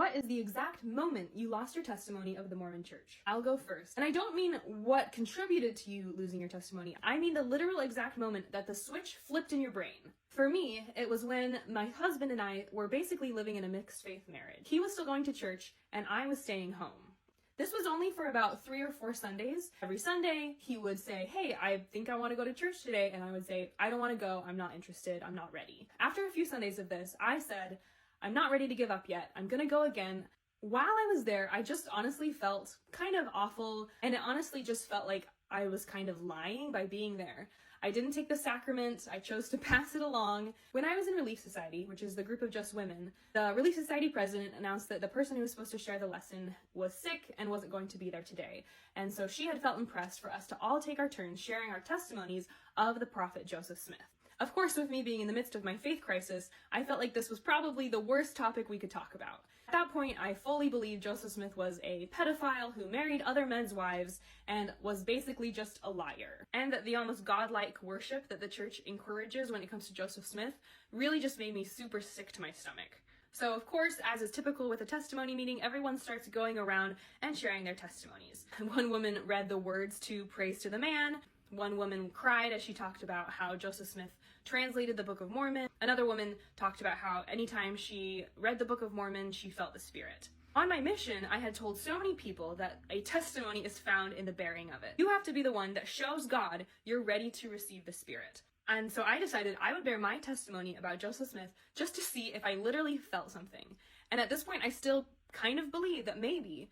what is the exact moment you lost your testimony of the Mormon Church? I'll go first. And I don't mean what contributed to you losing your testimony. I mean the literal exact moment that the switch flipped in your brain. For me, it was when my husband and I were basically living in a mixed faith marriage. He was still going to church, and I was staying home. This was only for about 3 or 4 Sundays. Every Sunday, he would say, hey, I think I want to go to church today. And I would say, I don't want to go. I'm not interested. I'm not ready. After a few Sundays of this, I said, I'm not ready to give up yet. I'm going to go again. While I was there, I just honestly felt kind of awful. And it honestly just felt like I was kind of lying by being there. I didn't take the sacrament. I chose to pass it along. When I was in Relief Society, which is the group of just women, the Relief Society president announced that the person who was supposed to share the lesson was sick and wasn't going to be there today. And so she had felt impressed for us to all take our turns sharing our testimonies of the prophet Joseph Smith. Of course, with me being in the midst of my faith crisis, I felt like this was probably the worst topic we could talk about. At that point, I fully believed Joseph Smith was a pedophile who married other men's wives and was basically just a liar. And that the almost godlike worship that the church encourages when it comes to Joseph Smith really just made me super sick to my stomach. So of course, as is typical with a testimony meeting, everyone starts going around and sharing their testimonies. One woman read the words to Praise to the Man. One woman cried as she talked about how Joseph Smith translated the Book of Mormon. Another woman talked about how anytime she read the Book of Mormon, she felt the Spirit. On my mission, I had told so many people that a testimony is found in the bearing of it. You have to be the one that shows God you're ready to receive the Spirit. And so I decided I would bear my testimony about Joseph Smith just to see if I literally felt something. And at this point, I still kind of believe that maybe,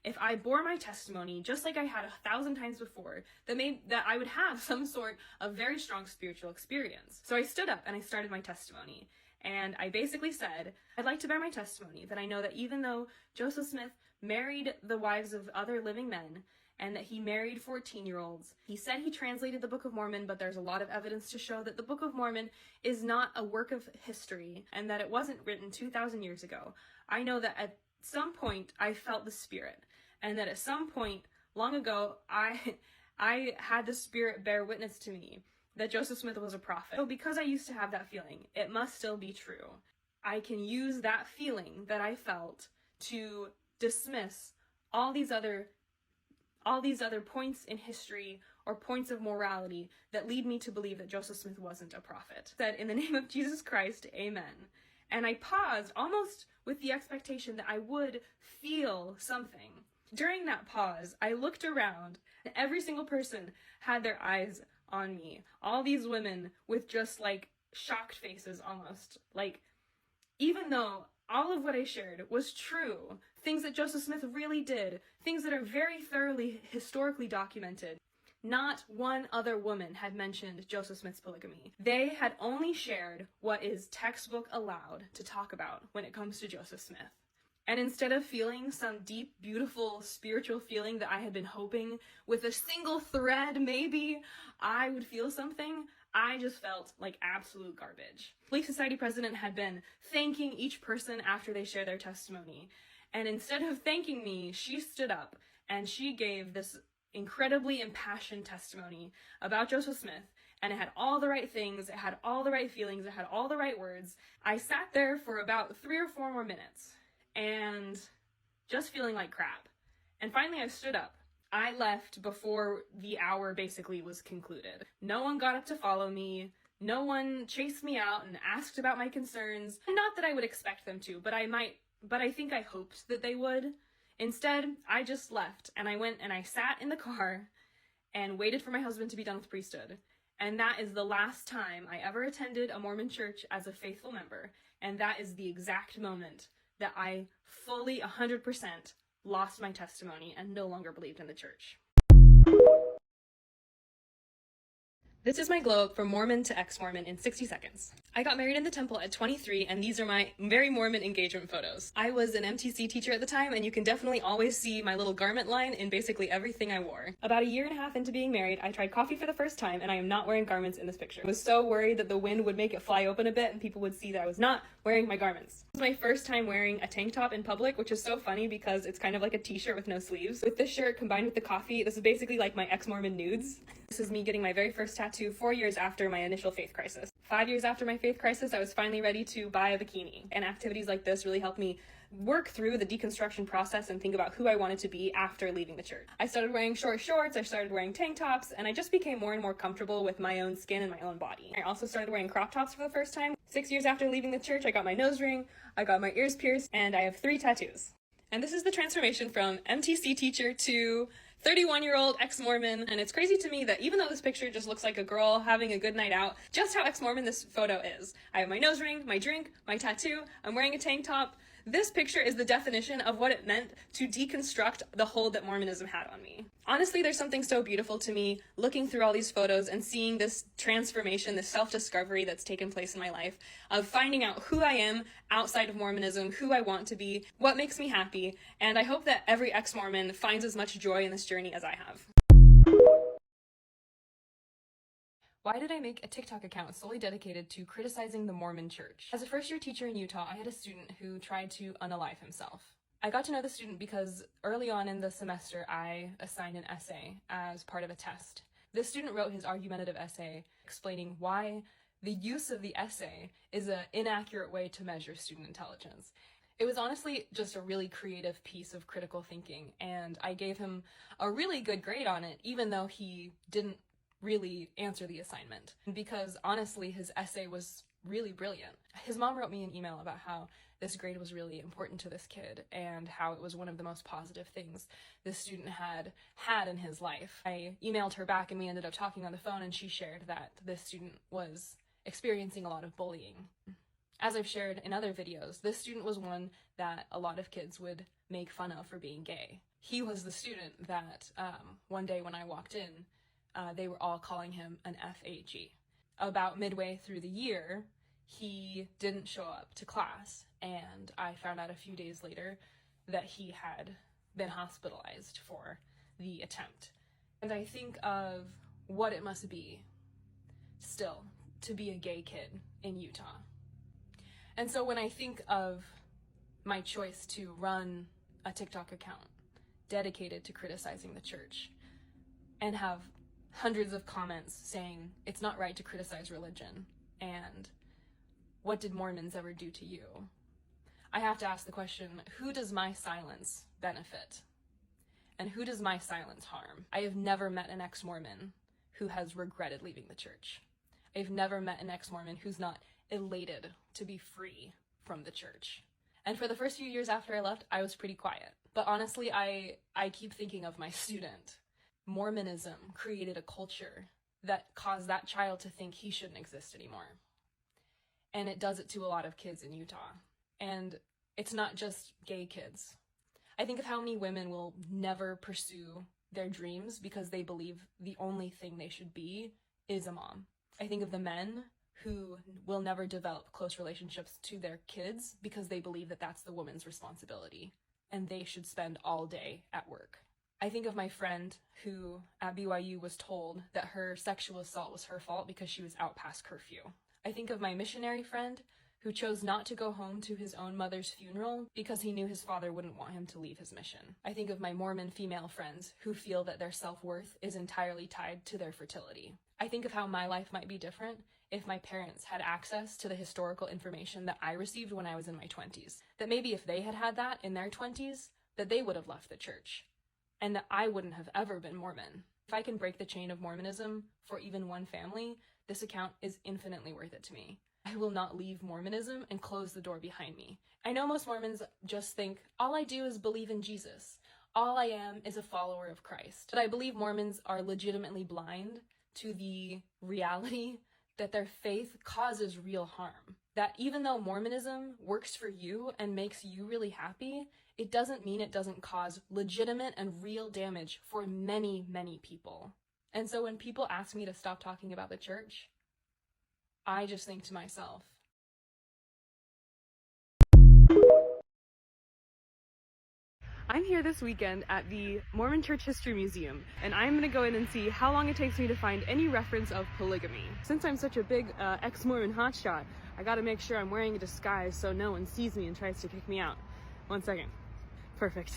if I bore my testimony just like I had 1,000 times before, that I would have some sort of very strong spiritual experience. So I stood up and I started my testimony. And I basically said, I'd like to bear my testimony that I know that even though Joseph Smith married the wives of other living men, and that he married 14-year-olds. He said he translated the Book of Mormon, but there's a lot of evidence to show that the Book of Mormon is not a work of history and that it wasn't written 2,000 years ago. I know that at some point I felt the Spirit, and that at some point long ago I had the Spirit bear witness to me that Joseph Smith was a prophet. So because I used to have that feeling, it must still be true. I can use that feeling that I felt to dismiss all these other points in history or points of morality that lead me to believe that Joseph Smith wasn't a prophet. Said, in the name of Jesus Christ, amen. And I paused almost with the expectation that I would feel something. During that pause, I looked around and every single person had their eyes on me. All these women with just like shocked faces almost. Like, even though all of what I shared was true, things that Joseph Smith really did, things that are very thoroughly historically documented, not one other woman had mentioned Joseph Smith's polygamy. They had only shared what is textbook allowed to talk about when it comes to Joseph Smith. And instead of feeling some deep, beautiful, spiritual feeling that I had been hoping with a single thread, maybe I would feel something, I just felt like absolute garbage. Relief Society president had been thanking each person after they shared their testimony. And instead of thanking me, she stood up and she gave this incredibly impassioned testimony about Joseph Smith. And it had all the right things, it had all the right feelings, it had all the right words. I sat there for about 3 or 4 more minutes and just feeling like crap. And finally I stood up. I left before the hour basically was concluded. No one got up to follow me. No one chased me out and asked about my concerns. Not that I would expect them to, but I think I hoped that they would. Instead, I just left and I went and I sat in the car and waited for my husband to be done with priesthood. And that is the last time I ever attended a Mormon church as a faithful member. And that is the exact moment that I fully 100% lost my testimony and no longer believed in the church. This is my glow up from Mormon to ex-Mormon in 60 seconds. I got married in the temple at 23, and these are my very Mormon engagement photos. I was an MTC teacher at the time, and you can definitely always see my little garment line in basically everything I wore. About 1.5 years into being married, I tried coffee for the first time, and I am not wearing garments in this picture. I was so worried that the wind would make it fly open a bit and people would see that I was not wearing my garments. This was my first time wearing a tank top in public, which is so funny because it's kind of like a t-shirt with no sleeves. With this shirt combined with the coffee, this is basically like my ex-Mormon nudes. This is me getting my very first tattoo 4 years after my initial faith crisis. 5 years after my faith crisis, I was finally ready to buy a bikini. And activities like this really helped me work through the deconstruction process and think about who I wanted to be after leaving the church. I started wearing short shorts, I started wearing tank tops, and I just became more and more comfortable with my own skin and my own body. I also started wearing crop tops for the first time. 6 years after leaving the church, I got my nose ring, I got my ears pierced, and I have 3 tattoos. And this is the transformation from MTC teacher to 31-year-old ex-Mormon, and it's crazy to me that even though this picture just looks like a girl having a good night out, just how ex-Mormon this photo is. I have my nose ring, my drink, my tattoo, I'm wearing a tank top. This picture is the definition of what it meant to deconstruct the hold that Mormonism had on me. Honestly, there's something so beautiful to me looking through all these photos and seeing this transformation, this self-discovery that's taken place in my life, of finding out who I am outside of Mormonism, who I want to be, what makes me happy, and I hope that every ex-Mormon finds as much joy in this journey as I have. Why did I make a TikTok account solely dedicated to criticizing the Mormon church? As a first-year teacher in Utah, I had a student who tried to unalive himself. I got to know the student because early on in the semester, I assigned an essay as part of a test. This student wrote his argumentative essay explaining why the use of the essay is an inaccurate way to measure student intelligence. It was honestly just a really creative piece of critical thinking, and I gave him a really good grade on it, even though he didn't really answer the assignment, because honestly his essay was really brilliant. His mom wrote me an email about how this grade was really important to this kid and how it was one of the most positive things this student had in his life. I emailed her back and we ended up talking on the phone, and she shared that this student was experiencing a lot of bullying. As I've shared in other videos, this student was one that a lot of kids would make fun of for being gay. He was the student that one day when I walked in, they were all calling him an FAG. About midway through the year, he didn't show up to class, and I found out a few days later that he had been hospitalized for the attempt. And I think of what it must be still to be a gay kid in Utah. And so when I think of my choice to run a TikTok account dedicated to criticizing the church and have hundreds of comments saying it's not right to criticize religion and what did Mormons ever do to you, I have to ask the question, who does my silence benefit? And who does my silence harm? I have never met an ex-Mormon who has regretted leaving the church. I've never met an ex-Mormon who's not elated to be free from the church. And for the first few years after I left, I was pretty quiet. But honestly, I keep thinking of my student. Mormonism created a culture that caused that child to think he shouldn't exist anymore. And it does it to a lot of kids in Utah. And it's not just gay kids. I think of how many women will never pursue their dreams because they believe the only thing they should be is a mom. I think of the men who will never develop close relationships to their kids because they believe that that's the woman's responsibility and they should spend all day at work. I think of my friend who at BYU was told that her sexual assault was her fault because she was out past curfew. I think of my missionary friend who chose not to go home to his own mother's funeral because he knew his father wouldn't want him to leave his mission. I think of my Mormon female friends who feel that their self-worth is entirely tied to their fertility. I think of how my life might be different if my parents had access to the historical information that I received when I was in my 20s. That maybe if they had had that in their 20s, that they would have left the church. And that I wouldn't have ever been Mormon. If I can break the chain of Mormonism for even one family, this account is infinitely worth it to me. I will not leave Mormonism and close the door behind me. I know most Mormons just think, all I do is believe in Jesus. All I am is a follower of Christ. But I believe Mormons are legitimately blind to the reality that their faith causes real harm. That even though Mormonism works for you and makes you really happy, it doesn't mean it doesn't cause legitimate and real damage for many, many people. And so when people ask me to stop talking about the church, I just think to myself, I'm here this weekend at the Mormon Church History Museum, and I'm gonna go in and see how long it takes me to find any reference of polygamy. Since I'm such a big ex-Mormon hotshot, I gotta make sure I'm wearing a disguise so no one sees me and tries to kick me out. 1 second. Perfect.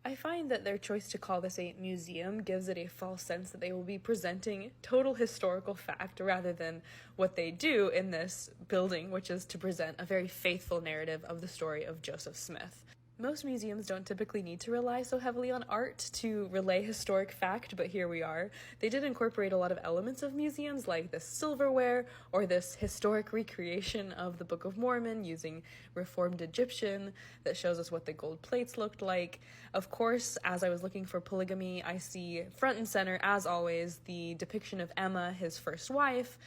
I find that their choice to call this a museum gives it a false sense that they will be presenting total historical fact rather than what they do in this building, which is to present a very faithful narrative of the story of Joseph Smith. Most museums don't typically need to rely so heavily on art to relay historic fact, but here we are. They did incorporate a lot of elements of museums, like this silverware or this historic recreation of the Book of Mormon using Reformed Egyptian that shows us what the gold plates looked like. Of course, as I was looking for polygamy, I see front and center, as always, the depiction of Emma, his first wife,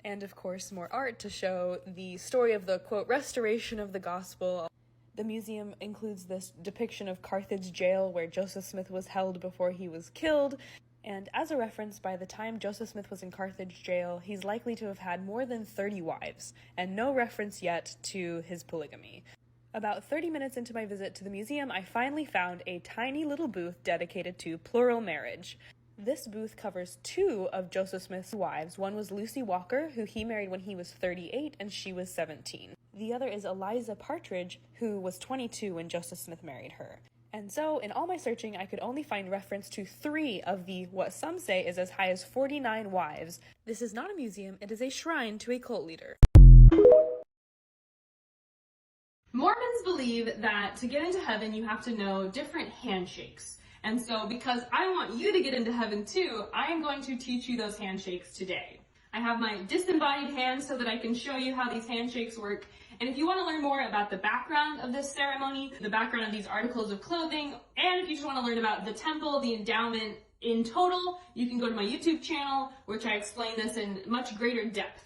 and of course more art to show the story of the, quote, restoration of the gospel. The museum includes this depiction of Carthage jail where Joseph Smith was held before he was killed, and as a reference, by the time Joseph Smith was in Carthage jail, he's likely to have had more than 30 wives, and no reference yet to his polygamy. About 30 minutes into my visit to the museum, I finally found a tiny little booth dedicated to plural marriage. This booth covers 2 of Joseph Smith's wives. One was Lucy Walker, who he married when he was 38 and she was 17. The other is Eliza Partridge, who was 22 when Joseph Smith married her. And so, in all my searching, I could only find reference to 3 of the, what some say is as high as 49 wives. This is not a museum, it is a shrine to a cult leader. Mormons believe that to get into heaven, you have to know different handshakes. And so, because I want you to get into heaven too, I am going to teach you those handshakes today. I have my disembodied hands so that I can show you how these handshakes work. And if you want to learn more about the background of this ceremony, the background of these articles of clothing, and if you just want to learn about the temple, the endowment in total, you can go to my YouTube channel, which I explain this in much greater depth.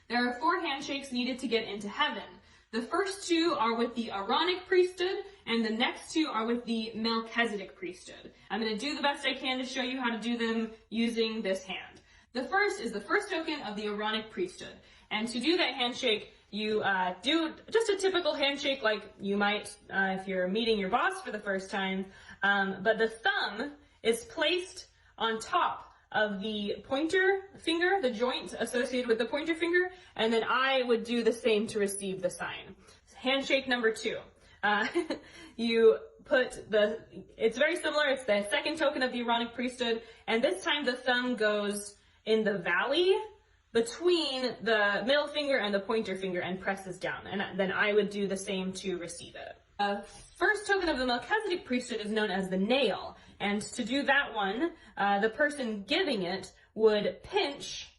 There are 4 handshakes needed to get into heaven. The first 2 are with the Aaronic priesthood, and the next 2 are with the Melchizedek priesthood. I'm going to do the best I can to show you how to do them using this hand. The first is the first token of the Aaronic priesthood. And to do that handshake, you do just a typical handshake like you might if you're meeting your boss for the first time. But the thumb is placed on top of the pointer finger, the joint associated with the pointer finger, and then I would do the same to receive the sign. Handshake number 2. You put it's very similar, it's the second token of the Aaronic priesthood, and this time the thumb goes in the valley between the middle finger and the pointer finger and presses down, and then I would do the same to receive it. First token of the Melchizedek priesthood is known as the nail, and to do that one, the person giving it would pinch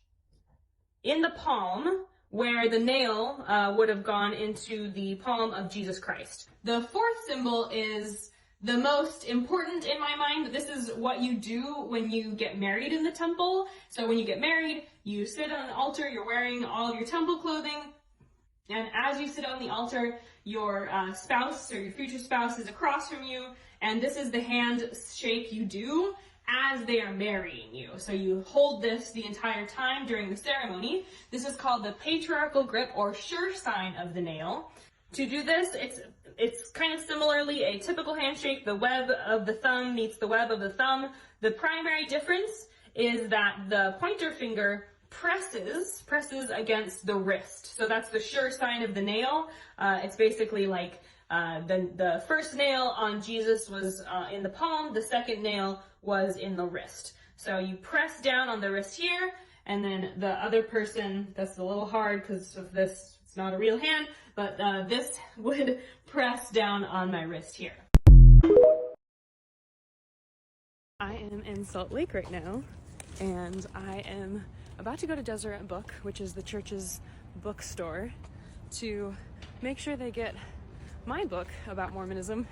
in the palm where the nail would have gone into the palm of Jesus Christ. The 4th symbol is the most important in my mind. This is what you do when you get married in the temple. So when you get married, you sit on an altar, you're wearing all of your temple clothing, and as you sit on the altar, your spouse or your future spouse is across from you, and this is the handshake you do as they are marrying you. So you hold this the entire time during the ceremony. This is called the patriarchal grip or sure sign of the nail. To do this, it's kind of similarly a typical handshake. The web of the thumb meets the web of the thumb. The primary difference is that the pointer finger presses against the wrist. So that's the sure sign of the nail. It's basically like the first nail on Jesus was in the palm, the second nail was in the wrist. So you press down on the wrist here, and then the other person, that's a little hard because of this, it's not a real hand, but this would press down on my wrist here. I am in Salt Lake right now, and I am about to go to Deseret Book, which is the church's bookstore, to make sure they get my book about Mormonism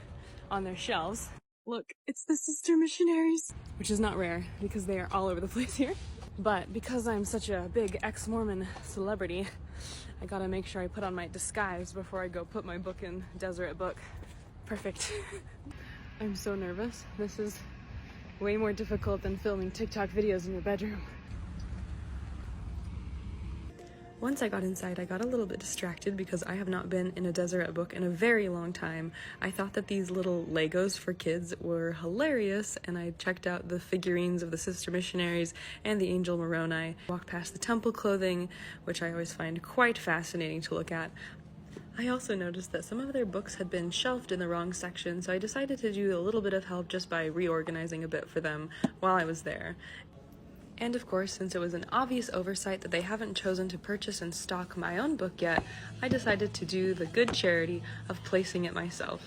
on their shelves. Look, it's the Sister Missionaries, which is not rare because they are all over the place here. But because I'm such a big ex-Mormon celebrity, I gotta make sure I put on my disguise before I go put my book in Deseret Book. Perfect. I'm so nervous. This is way more difficult than filming TikTok videos in your bedroom. Once I got inside, I got a little bit distracted because I have not been in a Deseret Book in a very long time. I thought that these little Legos for kids were hilarious, and I checked out the figurines of the Sister Missionaries and the Angel Moroni. Walked past the temple clothing, which I always find quite fascinating to look at. I also noticed that some of their books had been shelved in the wrong section, so I decided to do a little bit of help just by reorganizing a bit for them while I was there. And of course, since it was an obvious oversight that they haven't chosen to purchase and stock my own book yet, I decided to do the good charity of placing it myself.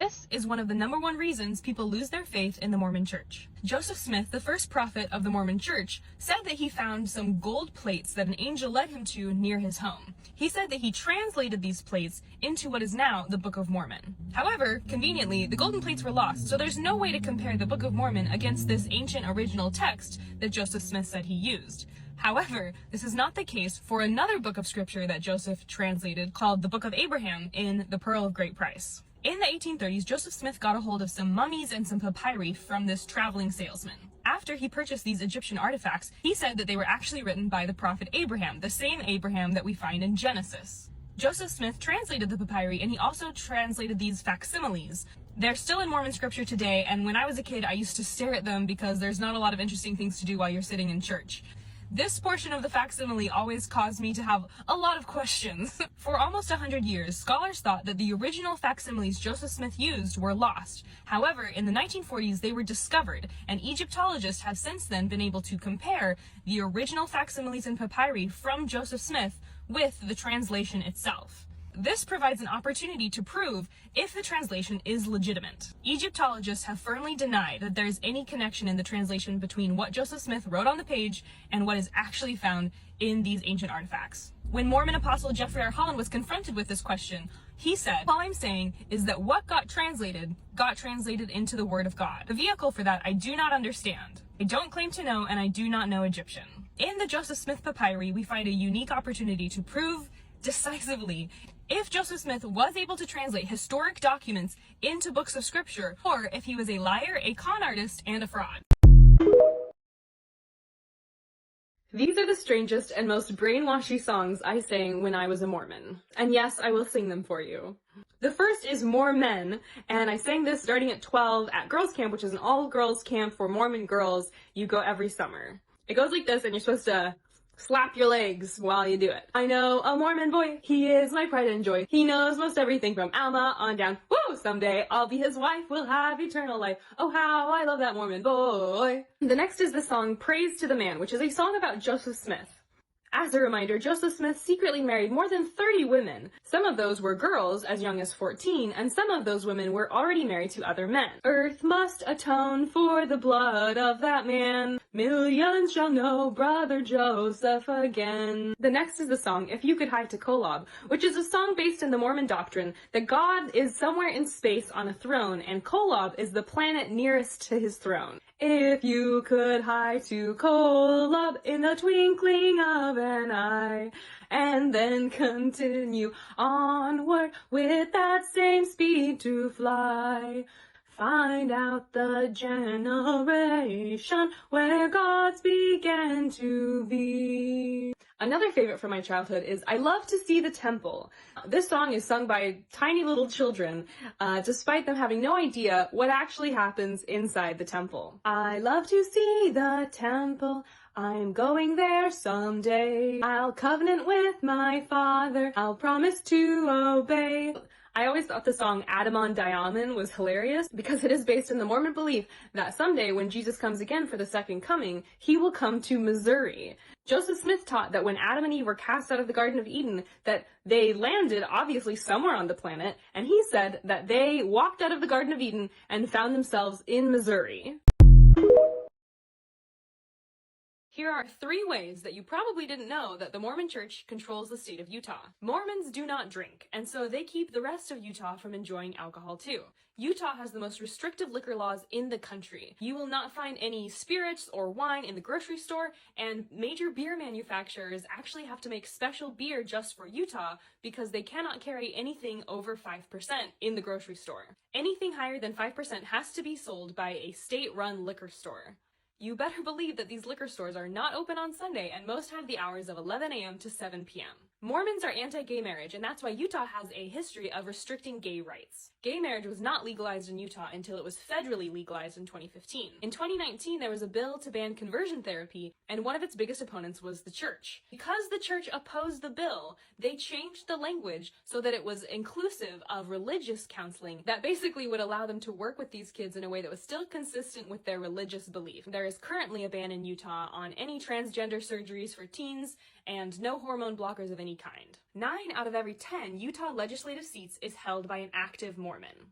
This is one of the #1 reasons people lose their faith in the Mormon Church. Joseph Smith, the first prophet of the Mormon Church, said that he found some gold plates that an angel led him to near his home. He said that he translated these plates into what is now the Book of Mormon. However, conveniently, the golden plates were lost, so there's no way to compare the Book of Mormon against this ancient original text that Joseph Smith said he used. However, this is not the case for another book of scripture that Joseph translated called the Book of Abraham in The Pearl of Great Price. In the 1830s, Joseph Smith got a hold of some mummies and some papyri from this traveling salesman. After he purchased these Egyptian artifacts, he said that they were actually written by the prophet Abraham, the same Abraham that we find in Genesis. Joseph Smith translated the papyri, and he also translated these facsimiles. They're still in Mormon scripture today, and when I was a kid, I used to stare at them because there's not a lot of interesting things to do while you're sitting in church. This portion of the facsimile always caused me to have a lot of questions. For almost 100 years, scholars thought that the original facsimiles Joseph Smith used were lost. However, in the 1940s, they were discovered, and Egyptologists have since then been able to compare the original facsimiles and papyri from Joseph Smith with the translation itself. This provides an opportunity to prove if the translation is legitimate. Egyptologists have firmly denied that there is any connection in the translation between what Joseph Smith wrote on the page and what is actually found in these ancient artifacts. When Mormon apostle Jeffrey R. Holland was confronted with this question, he said, "All I'm saying is that what got translated into the Word of God. The vehicle for that I do not understand. I don't claim to know, and I do not know Egyptian." In the Joseph Smith papyri, we find a unique opportunity to prove decisively if Joseph Smith was able to translate historic documents into books of scripture, or if he was a liar, a con artist, and a fraud. These are the strangest and most brainwashy songs I sang when I was a Mormon. And yes, I will sing them for you. The first is More Men, and I sang this starting at 12 at girls' camp, which is an all-girls camp for Mormon girls. You go every summer. It goes like this, and you're supposed to slap your legs while you do it. I know a Mormon boy, he is my pride and joy. He knows most everything from Alma on down. Woo! Someday I'll be his wife, we'll have eternal life. Oh, how I love that Mormon boy. The next is the song Praise to the Man, which is a song about Joseph Smith. As a reminder, Joseph Smith secretly married more than 30 women. Some of those were girls as young as 14, and some of those women were already married to other men. Earth must atone for the blood of that man. Millions shall know brother Joseph again. The next is the song If You Could Hide to Kolob, which is a song based in the Mormon doctrine that God is somewhere in space on a throne, and Kolob is the planet nearest to his throne. If you could hide to Kolob in the twinkling of an eye, and then continue onward with that same speed to fly, find out the generation where gods began to be. Another favorite from my childhood is I Love to See the Temple. This song is sung by tiny little children, despite them having no idea what actually happens inside the temple. I love to see the temple. I'm going there someday. I'll covenant with my father. I'll promise to obey. I always thought the song Adamon Diamond was hilarious because it is based in the Mormon belief that someday when Jesus comes again for the second coming, he will come to Missouri. Joseph Smith taught that when Adam and Eve were cast out of the Garden of Eden, that they landed obviously somewhere on the planet, and he said that they walked out of the Garden of Eden and found themselves in Missouri. Here are 3 ways that you probably didn't know that the Mormon Church controls the state of Utah. Mormons do not drink, and so they keep the rest of Utah from enjoying alcohol too. Utah has the most restrictive liquor laws in the country. You will not find any spirits or wine in the grocery store, and major beer manufacturers actually have to make special beer just for Utah because they cannot carry anything over 5% in the grocery store. Anything higher than 5% has to be sold by a state-run liquor store. You better believe that these liquor stores are not open on Sunday, and most have the hours of 11 a.m. to 7 p.m. Mormons are anti-gay marriage, and that's why Utah has a history of restricting gay rights. Gay marriage was not legalized in Utah until it was federally legalized in 2015. In 2019, there was a bill to ban conversion therapy, and one of its biggest opponents was the church. Because the church opposed the bill, they changed the language so that it was inclusive of religious counseling that basically would allow them to work with these kids in a way that was still consistent with their religious belief. There is currently a ban in Utah on any transgender surgeries for teens and no hormone blockers of any kind. 9 out of every 10 Utah legislative seats is held by an active Mormon.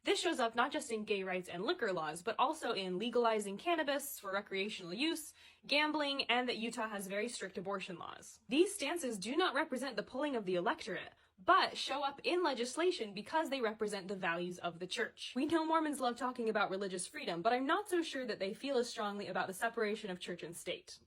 This shows up not just in gay rights and liquor laws, but also in legalizing cannabis for recreational use, gambling, and that Utah has very strict abortion laws. These stances do not represent the pulling of the electorate, but show up in legislation because they represent the values of the church. We know Mormons love talking about religious freedom, but I'm not so sure that they feel as strongly about the separation of church and state.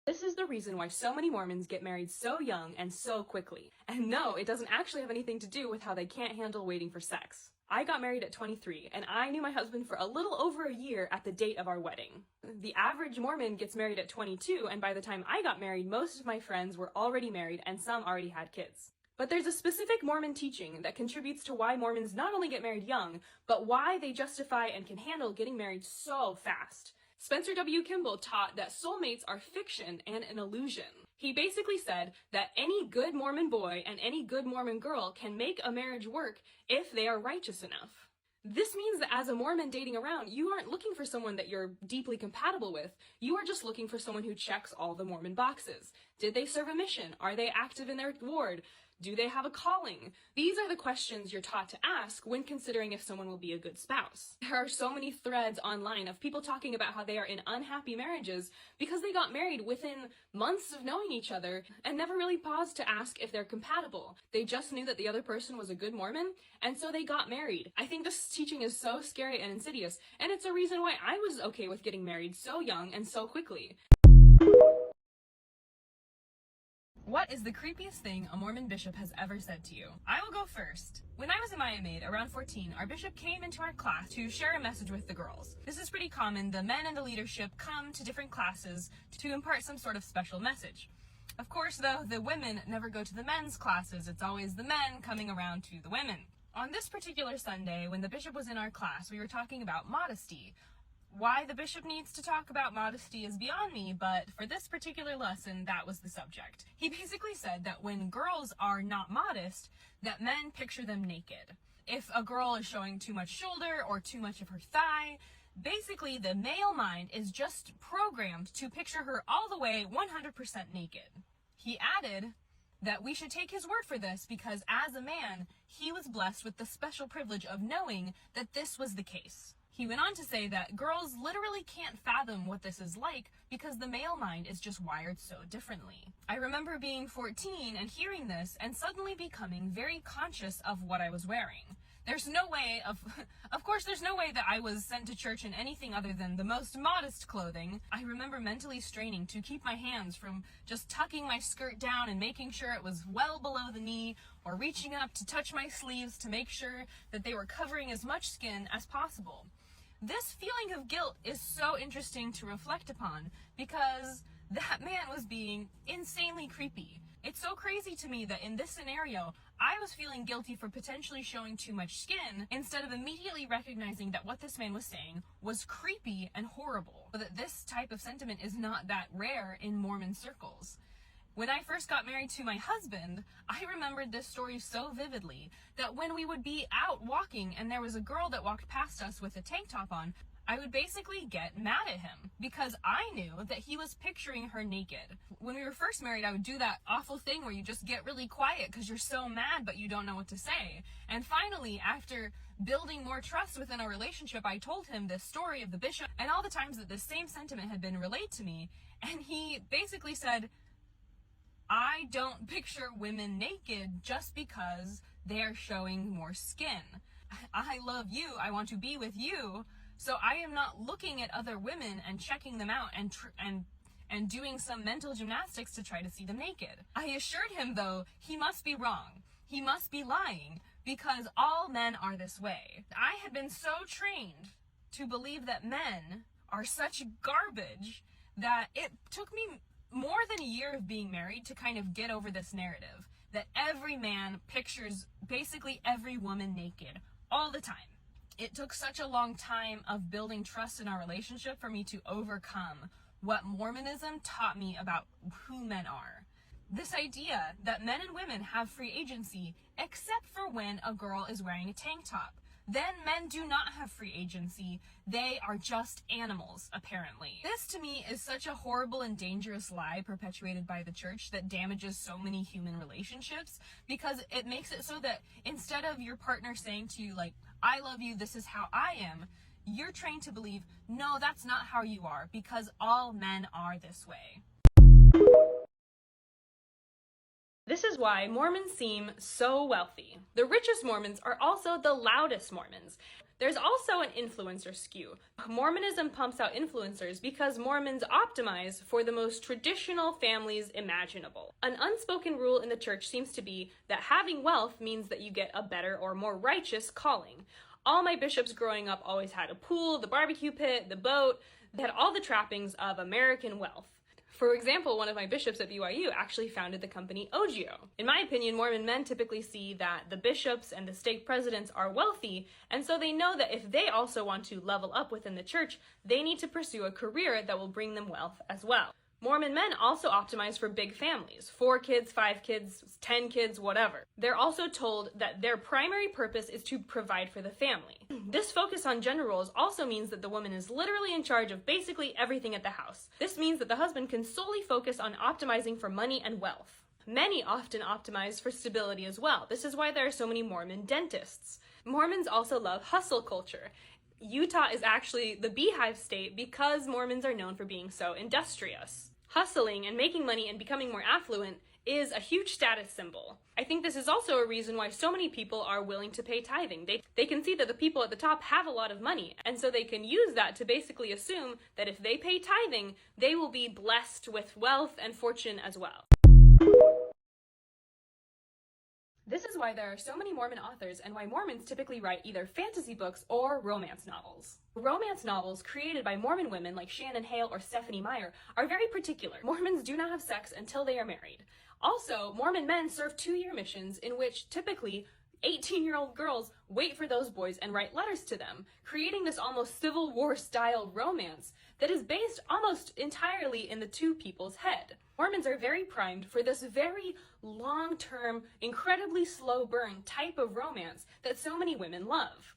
This is the reason why so many Mormons get married so young and so quickly. And no, it doesn't actually have anything to do with how they can't handle waiting for sex. I got married at 23, and I knew my husband for a little over a year at the date of our wedding. The average Mormon gets married at 22, and by the time I got married, most of my friends were already married and some already had kids. But there's a specific Mormon teaching that contributes to why Mormons not only get married young, but why they justify and can handle getting married so fast. Spencer W. Kimball taught that soulmates are fiction and an illusion. He basically said that any good Mormon boy and any good Mormon girl can make a marriage work if they are righteous enough. This means that as a Mormon dating around, you aren't looking for someone that you're deeply compatible with. You are just looking for someone who checks all the Mormon boxes. Did they serve a mission? Are they active in their ward? Do they have a calling? These are the questions you're taught to ask when considering if someone will be a good spouse. There are so many threads online of people talking about how they are in unhappy marriages because they got married within months of knowing each other and never really paused to ask if they're compatible. They just knew that the other person was a good Mormon, and so they got married. I think this teaching is so scary and insidious, and it's a reason why I was okay with getting married so young and so quickly. What is the creepiest thing a Mormon bishop has ever said to you? I will go first. When I was a Maya maid, around 14, our bishop came into our class to share a message with the girls. This is pretty common. The men and the leadership come to different classes to impart some sort of special message. Of course, though, the women never go to the men's classes. It's always the men coming around to the women. On this particular Sunday, when the bishop was in our class, we were talking about modesty. Why the bishop needs to talk about modesty is beyond me, but for this particular lesson, that was the subject. He basically said that when girls are not modest, that men picture them naked. If a girl is showing too much shoulder or too much of her thigh, basically the male mind is just programmed to picture her all the way 100% naked. He added that we should take his word for this because as a man, he was blessed with the special privilege of knowing that this was the case. He went on to say that girls literally can't fathom what this is like because the male mind is just wired so differently. I remember being 14 and hearing this and suddenly becoming very conscious of what I was wearing. There's no way of course there's no way that I was sent to church in anything other than the most modest clothing. I remember mentally straining to keep my hands from just tucking my skirt down and making sure it was well below the knee, or reaching up to touch my sleeves to make sure that they were covering as much skin as possible. This feeling of guilt is so interesting to reflect upon because that man was being insanely creepy. It's so crazy to me that in this scenario, I was feeling guilty for potentially showing too much skin instead of immediately recognizing that what this man was saying was creepy and horrible. But that this type of sentiment is not that rare in Mormon circles. When I first got married to my husband, I remembered this story so vividly that when we would be out walking and there was a girl that walked past us with a tank top on, I would basically get mad at him because I knew that he was picturing her naked. When we were first married, I would do that awful thing where you just get really quiet because you're so mad but you don't know what to say. And finally, after building more trust within our relationship, I told him this story of the bishop and all the times that this same sentiment had been relayed to me. And he basically said, I don't picture women naked just because they're showing more skin. I love you. I want to be with you. So I am not looking at other women and checking them out and doing some mental gymnastics to try to see them naked. I assured him, though, he must be wrong. He must be lying because all men are this way. I had been so trained to believe that men are such garbage that it took me more than a year of being married to kind of get over this narrative that every man pictures basically every woman naked all the time. It took such a long time of building trust in our relationship for me to overcome what Mormonism taught me about who men are. This idea that men and women have free agency except for when a girl is wearing a tank top. Then men do not have free agency. They are just animals, apparently. This to me is such a horrible and dangerous lie perpetuated by the church that damages so many human relationships, because it makes it so that instead of your partner saying to you, like, I love you, this is how I am, you're trained to believe, no, that's not how you are, because all men are this way. This is why Mormons seem so wealthy. The richest Mormons are also the loudest Mormons. There's also an influencer skew. Mormonism pumps out influencers because Mormons optimize for the most traditional families imaginable. An unspoken rule in the church seems to be that having wealth means that you get a better or more righteous calling. All my bishops growing up always had a pool, the barbecue pit, the boat. They had all the trappings of American wealth. For example, one of my bishops at BYU actually founded the company Ogio. In my opinion, Mormon men typically see that the bishops and the stake presidents are wealthy, and so they know that if they also want to level up within the church, they need to pursue a career that will bring them wealth as well. Mormon men also optimize for big families, 4 kids, 5 kids, 10 kids, whatever. They're also told that their primary purpose is to provide for the family. This focus on gender roles also means that the woman is literally in charge of basically everything at the house. This means that the husband can solely focus on optimizing for money and wealth. Many often optimize for stability as well. This is why there are so many Mormon dentists. Mormons also love hustle culture. Utah is actually the beehive state because Mormons are known for being so industrious. Hustling and making money and becoming more affluent is a huge status symbol. I think this is also a reason why so many people are willing to pay tithing. They can see that the people at the top have a lot of money, and so they can use that to basically assume that if they pay tithing, they will be blessed with wealth and fortune as well. This is why there are so many Mormon authors and why Mormons typically write either fantasy books or romance novels. Romance novels created by Mormon women like Shannon Hale or Stephanie Meyer are very particular. Mormons do not have sex until they are married. Also, Mormon men serve 2-year missions in which typically 18-year-old girls wait for those boys and write letters to them, creating this almost Civil War style romance that is based almost entirely in the two people's head. Mormons are very primed for this very long-term, incredibly slow burn type of romance that so many women love.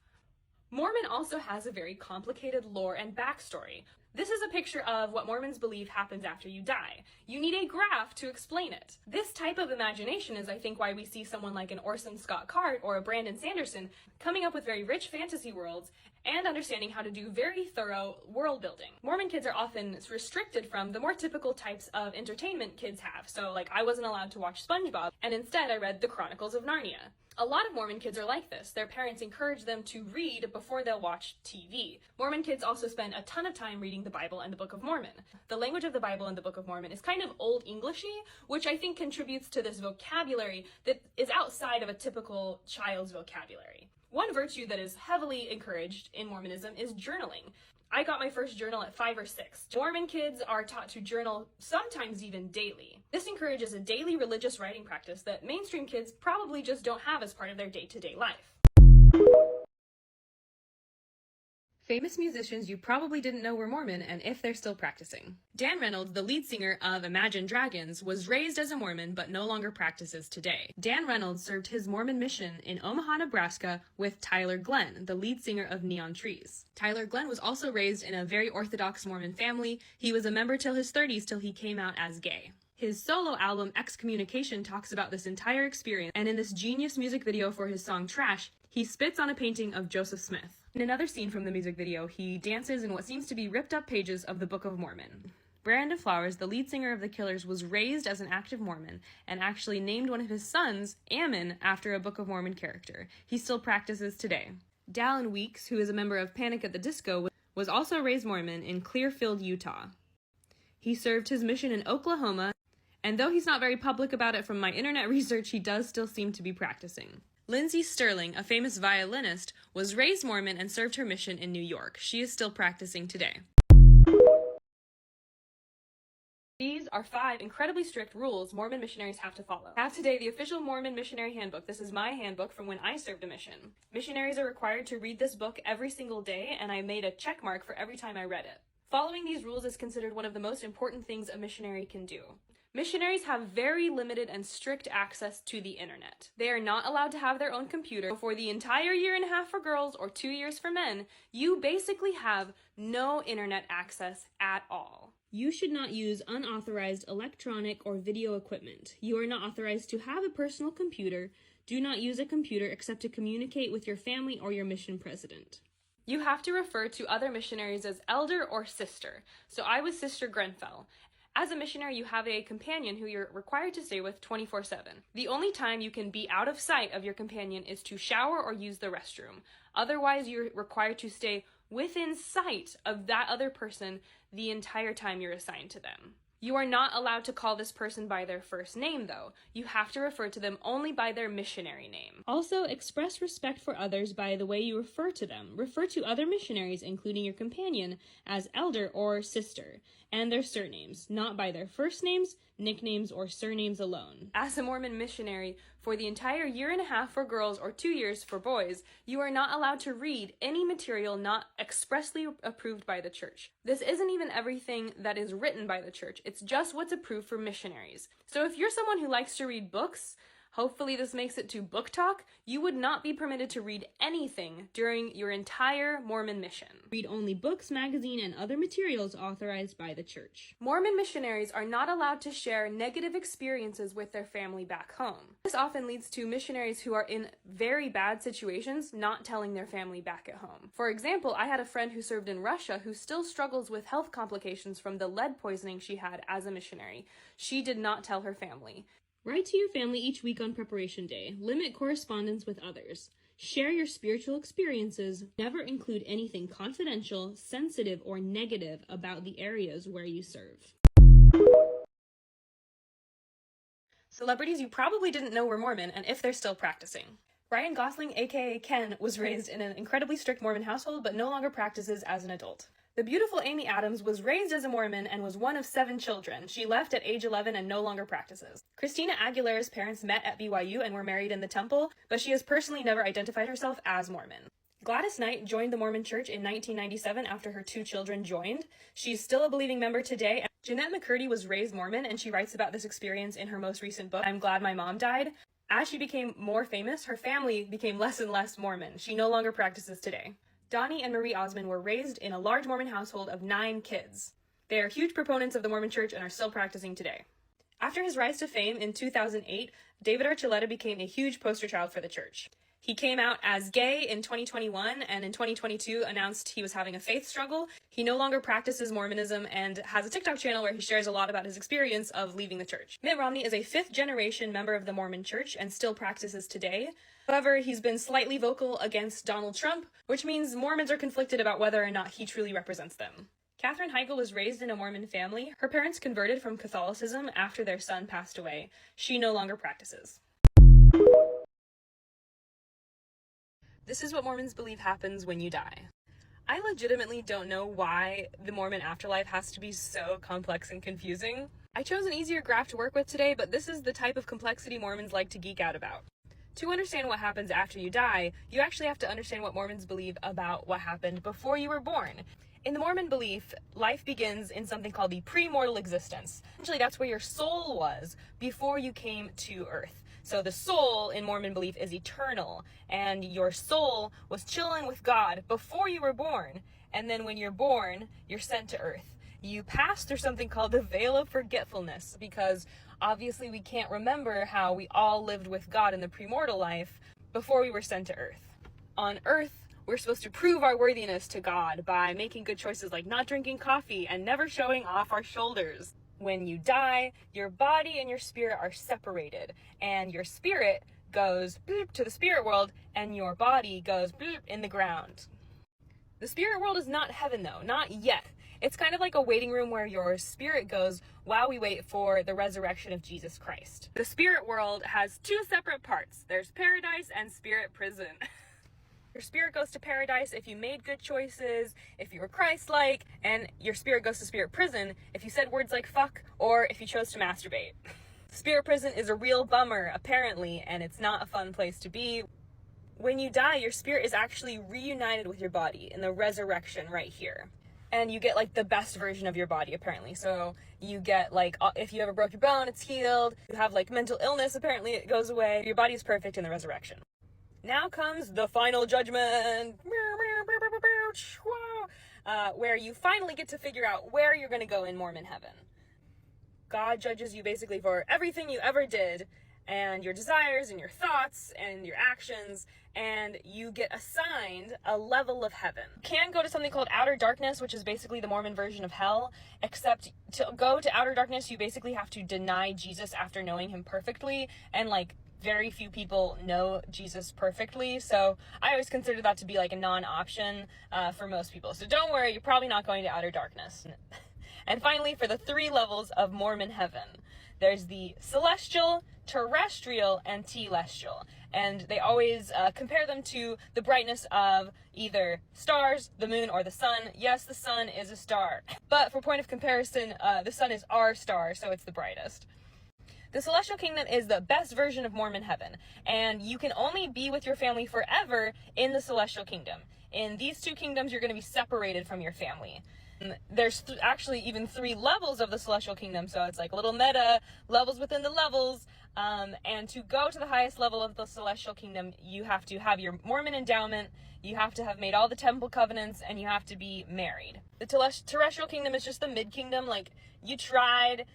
Mormon also has a very complicated lore and backstory. This is a picture of what Mormons believe happens after you die. You need a graph to explain it. This type of imagination is, I think, why we see someone like an Orson Scott Card or a Brandon Sanderson coming up with very rich fantasy worlds and understanding how to do very thorough world building. Mormon kids are often restricted from the more typical types of entertainment kids have. So, like, I wasn't allowed to watch SpongeBob, and instead I read The Chronicles of Narnia. A lot of Mormon kids are like this. Their parents encourage them to read before they'll watch TV. Mormon kids also spend a ton of time reading the Bible and the Book of Mormon. The language of the Bible and the Book of Mormon is kind of Old Englishy, which I think contributes to this vocabulary that is outside of a typical child's vocabulary. One virtue that is heavily encouraged in Mormonism is journaling. I got my first journal at 5 or 6. Mormon kids are taught to journal sometimes even daily. This encourages a daily religious writing practice that mainstream kids probably just don't have as part of their day-to-day life. Famous musicians you probably didn't know were Mormon, and if they're still practicing. Dan Reynolds, the lead singer of Imagine Dragons, was raised as a Mormon but no longer practices today. Dan Reynolds served his Mormon mission in Omaha, Nebraska with Tyler Glenn, the lead singer of Neon Trees. Tyler Glenn was also raised in a very Orthodox Mormon family. He was a member till his 30s till he came out as gay. His solo album, Excommunication, talks about this entire experience, and in this genius music video for his song Trash, he spits on a painting of Joseph Smith. In another scene from the music video, he dances in what seems to be ripped up pages of the Book of Mormon. Brandon Flowers, the lead singer of The Killers, was raised as an active Mormon and actually named one of his sons, Ammon, after a Book of Mormon character. He still practices today. Dallin Weeks, who is a member of Panic at the Disco, was also raised Mormon in Clearfield, Utah. He served his mission in Oklahoma, and though he's not very public about it from my internet research, he does still seem to be practicing. Lindsay Sterling, a famous violinist, was raised Mormon and served her mission in New York. She is still practicing today. These are 5 incredibly strict rules Mormon missionaries have to follow. I have today the official Mormon missionary handbook. This is my handbook from when I served a mission. Missionaries are required to read this book every single day, and I made a check mark for every time I read it. Following these rules is considered one of the most important things a missionary can do. Missionaries have very limited and strict access to the internet. They are not allowed to have their own computer. For the entire year and a half for girls or 2 years for men, you basically have no internet access at all. You should not use unauthorized electronic or video equipment. You are not authorized to have a personal computer. Do not use a computer except to communicate with your family or your mission president. You have to refer to other missionaries as elder or sister. So I was Sister Grenfell. As a missionary, you have a companion who you're required to stay with 24/7. The only time you can be out of sight of your companion is to shower or use the restroom. Otherwise, you're required to stay within sight of that other person the entire time you're assigned to them. You are not allowed to call this person by their first name, though. You have to refer to them only by their missionary name. Also, express respect for others by the way you refer to them. Refer to other missionaries, including your companion, as elder or sister, and their surnames, not by their first names, nicknames, or surnames alone. As a Mormon missionary, for the entire year and a half for girls or 2 years for boys, you are not allowed to read any material not expressly approved by the church. This isn't even everything that is written by the church. It's just what's approved for missionaries. So if you're someone who likes to read books, hopefully this makes it to book talk, you would not be permitted to read anything during your entire Mormon mission. Read only books, magazine, and other materials authorized by the church. Mormon missionaries are not allowed to share negative experiences with their family back home. This often leads to missionaries who are in very bad situations not telling their family back at home. For example, I had a friend who served in Russia who still struggles with health complications from the lead poisoning she had as a missionary. She did not tell her family. Write to your family each week on preparation day. Limit correspondence with others. Share your spiritual experiences. Never include anything confidential, sensitive, or negative about the areas where you serve. Celebrities you probably didn't know were Mormon, and if they're still practicing. Ryan Gosling, aka Ken, was raised in an incredibly strict Mormon household, but no longer practices as an adult. The beautiful Amy Adams was raised as a Mormon and was one of 7 children. She left at age 11 and no longer practices. Christina Aguilera's parents met at BYU and were married in the temple, but she has personally never identified herself as Mormon. Gladys Knight joined the Mormon Church in 1997 after her 2 children joined. She's still a believing member today. Jeanette McCurdy was raised Mormon, and she writes about this experience in her most recent book, I'm Glad My Mom Died. As she became more famous, her family became less and less Mormon. She no longer practices today. Donnie and Marie Osmond were raised in a large Mormon household of 9 kids. They are huge proponents of the Mormon Church and are still practicing today. After his rise to fame in 2008, David Archuleta became a huge poster child for the church. He came out as gay in 2021 and in 2022 announced he was having a faith struggle. He no longer practices Mormonism and has a TikTok channel where he shares a lot about his experience of leaving the church. Mitt Romney is a 5th-generation member of the Mormon Church and still practices today. However, he's been slightly vocal against Donald Trump, which means Mormons are conflicted about whether or not he truly represents them. Katherine Heigl was raised in a Mormon family. Her parents converted from Catholicism after their son passed away. She no longer practices. This is what Mormons believe happens when you die. I legitimately don't know why the Mormon afterlife has to be so complex and confusing. I chose an easier graph to work with today, but this is the type of complexity Mormons like to geek out about. To understand what happens after you die, you actually have to understand what Mormons believe about what happened before you were born. In the Mormon belief, life begins in something called the premortal existence. Essentially, that's where your soul was before you came to Earth. So the soul in Mormon belief is eternal, and your soul was chilling with God before you were born. And then when you're born, you're sent to Earth. You pass through something called the veil of forgetfulness, because obviously we can't remember how we all lived with God in the premortal life before we were sent to Earth. On Earth, we're supposed to prove our worthiness to God by making good choices like not drinking coffee and never showing off our shoulders. When you die, your body and your spirit are separated, and your spirit goes boop to the spirit world, and your body goes boop in the ground. The spirit world is not heaven, though, not yet. It's kind of like a waiting room where your spirit goes while we wait for the resurrection of Jesus Christ. The spirit world has 2 separate parts. There's paradise and spirit prison. Your spirit goes to paradise if you made good choices, if you were Christ-like, and your spirit goes to spirit prison if you said words like fuck or if you chose to masturbate. Spirit prison is a real bummer, apparently, and it's not a fun place to be. When you die, your spirit is actually reunited with your body in the resurrection right here. And you get like the best version of your body, apparently. So you get like, if you ever broke your bone, it's healed. You have like mental illness, apparently it goes away. Your body is perfect in the resurrection. Now comes the final judgment, where you finally get to figure out where you're going to go in Mormon heaven. God judges you basically for everything you ever did, and your desires and your thoughts and your actions, and you get assigned a level of heaven. You can go to something called outer darkness, which is basically the Mormon version of hell, except to go to outer darkness, you basically have to deny Jesus after knowing him perfectly, and like very few people know Jesus perfectly, so I always consider that to be like a non-option for most people. So don't worry, you're probably not going to outer darkness. And finally, for the 3 levels of Mormon heaven, there's the celestial, terrestrial, and telestial. And they always compare them to the brightness of either stars, the moon, or the sun. Yes, the sun is a star. But for point of comparison, the sun is our star, so it's the brightest. The celestial kingdom is the best version of Mormon heaven, and you can only be with your family forever in the celestial kingdom. In these 2 kingdoms, you're going to be separated from your family. There's actually even 3 levels of the celestial kingdom, so it's like little meta levels within the levels. And to go to the highest level of the celestial kingdom, you have to have your Mormon endowment, you have to have made all the temple covenants, and you have to be married. The terrestrial kingdom is just the mid-kingdom, like, you tried,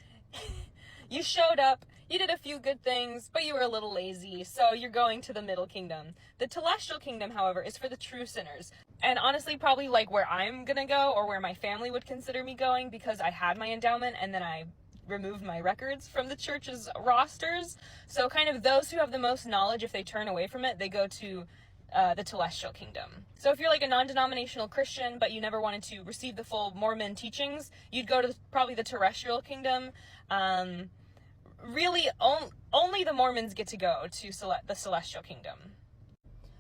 you showed up, you did a few good things, but you were a little lazy, so you're going to the middle kingdom. The telestial kingdom, however, is for the true sinners. And honestly, probably like where I'm gonna go, or where my family would consider me going, because I had my endowment and then I removed my records from the church's rosters. So kind of those who have the most knowledge, if they turn away from it, they go to the telestial kingdom. So if you're like a non-denominational Christian, but you never wanted to receive the full Mormon teachings, you'd go to probably the terrestrial kingdom. Really, only the Mormons get to go to the celestial kingdom.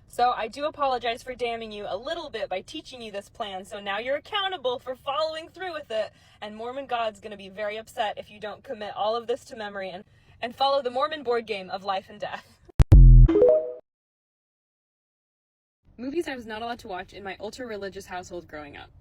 So I do apologize for damning you a little bit by teaching you this plan, so now you're accountable for following through with it, and Mormon God's going to be very upset if you don't commit all of this to memory and follow the Mormon board game of life and death. Movies I was not allowed to watch in my ultra-religious household growing up.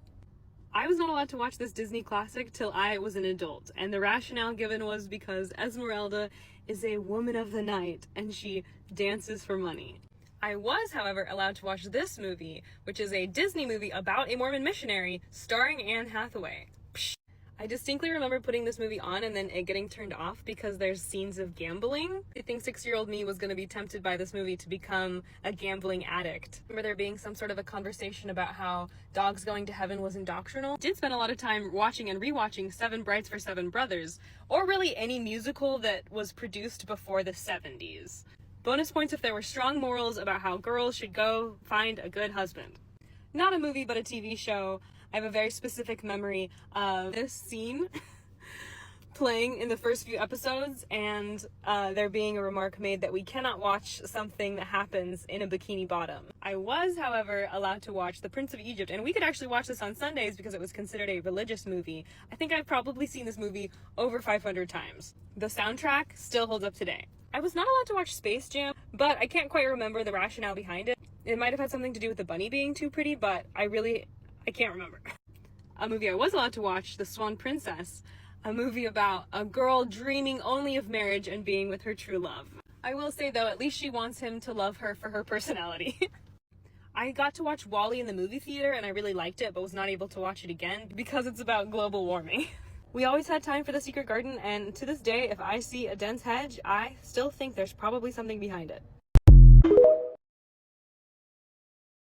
I was not allowed to watch this Disney classic till I was an adult, and the rationale given was because Esmeralda is a woman of the night, and she dances for money. I was, however, allowed to watch this movie, which is a Disney movie about a Mormon missionary, starring Anne Hathaway. Psh. I distinctly remember putting this movie on and then it getting turned off because there's scenes of gambling. I think 6-year-old me was going to be tempted by this movie to become a gambling addict. I remember there being some sort of a conversation about how Dogs Going to Heaven was indoctrinal. I did spend a lot of time watching and rewatching Seven Brides for Seven Brothers, or really any musical that was produced before the 70s. Bonus points if there were strong morals about how girls should go find a good husband. Not a movie, but a TV show. I have a very specific memory of this scene playing in the first few episodes, and there being a remark made that we cannot watch something that happens in a bikini bottom. I was, however, allowed to watch The Prince of Egypt, and we could actually watch this on Sundays because it was considered a religious movie. I think I've probably seen this movie over 500 times. The soundtrack still holds up today. I was not allowed to watch Space Jam, but I can't quite remember the rationale behind it. It might have had something to do with the bunny being too pretty, but I can't remember. A movie I was allowed to watch, The Swan Princess, a movie about a girl dreaming only of marriage and being with her true love. I will say though, at least she wants him to love her for her personality. I got to watch WALL-E in the movie theater and I really liked it, but was not able to watch it again because it's about global warming. We always had time for The Secret Garden, and to this day, if I see a dense hedge, I still think there's probably something behind it.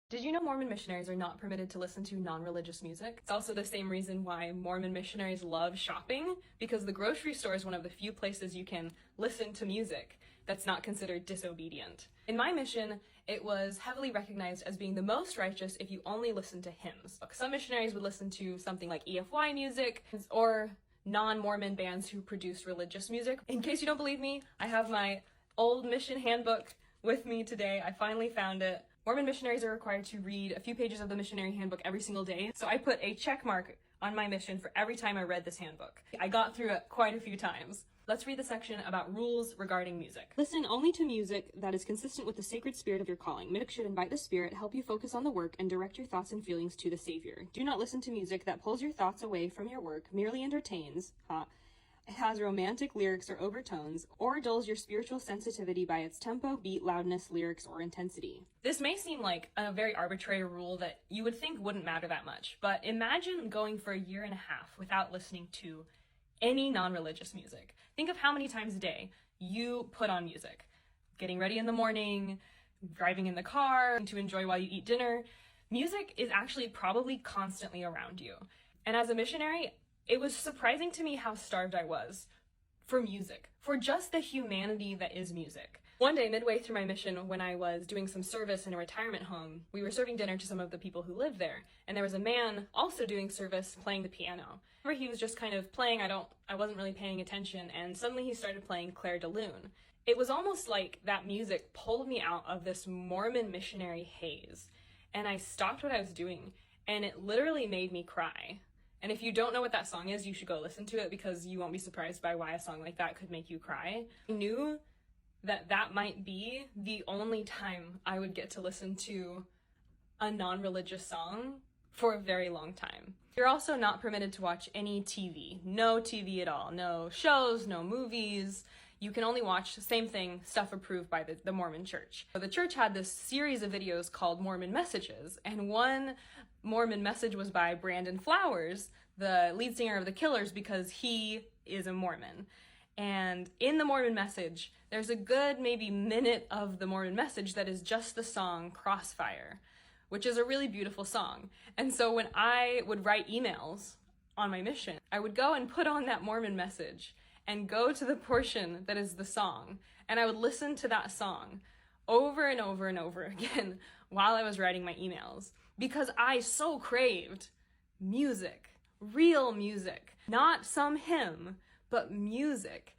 Did you know Mormon missionaries are not permitted to listen to non-religious music? It's also the same reason why Mormon missionaries love shopping, because the grocery store is one of the few places you can listen to music that's not considered disobedient. In my mission, it was heavily recognized as being the most righteous if you only listen to hymns. Some missionaries would listen to something like EFY music, or non-Mormon bands who produced religious music. In case you don't believe me, I have my old mission handbook with me today. I finally found it. Mormon missionaries are required to read a few pages of the missionary handbook every single day, so I put a check mark on my mission for every time I read this handbook. I got through it quite a few times. Let's read the section about rules regarding music. Listen only to music that is consistent with the sacred spirit of your calling. Music should invite the Spirit, help you focus on the work, and direct your thoughts and feelings to the Savior. Do not listen to music that pulls your thoughts away from your work, merely entertains, has romantic lyrics or overtones, or dulls your spiritual sensitivity by its tempo, beat, loudness, lyrics, or intensity. This may seem like a very arbitrary rule that you would think wouldn't matter that much, but imagine going for a year and a half without listening to any non-religious music. Think of how many times a day you put on music. Getting ready in the morning, driving in the car, to enjoy while you eat dinner. Music is actually probably constantly around you. And as a missionary, it was surprising to me how starved I was for music, for just the humanity that is music. One day, midway through my mission, when I was doing some service in a retirement home, we were serving dinner to some of the people who lived there, and there was a man also doing service playing the piano. He was just kind of playing, I wasn't really paying attention, and suddenly he started playing Claire de Lune. It was almost like that music pulled me out of this Mormon missionary haze, and I stopped what I was doing, and it literally made me cry. And if you don't know what that song is, you should go listen to it, because you won't be surprised by why a song like that could make you cry. I knew that that might be the only time I would get to listen to a non-religious song for a very long time. You're also not permitted to watch any TV. No TV at all. No shows, no movies. You can only watch the same thing, stuff approved by the Mormon Church. So the church had this series of videos called Mormon Messages, and one Mormon message was by Brandon Flowers, the lead singer of the Killers, because he is a Mormon. And in the Mormon Message, there's a good maybe minute of the Mormon Message that is just the song Crossfire, which is a really beautiful song. And so when I would write emails on my mission, I would go and put on that Mormon Message and go to the portion that is the song, and I would listen to that song over and over and over again while I was writing my emails, because I so craved music, real music, not some hymn, but music.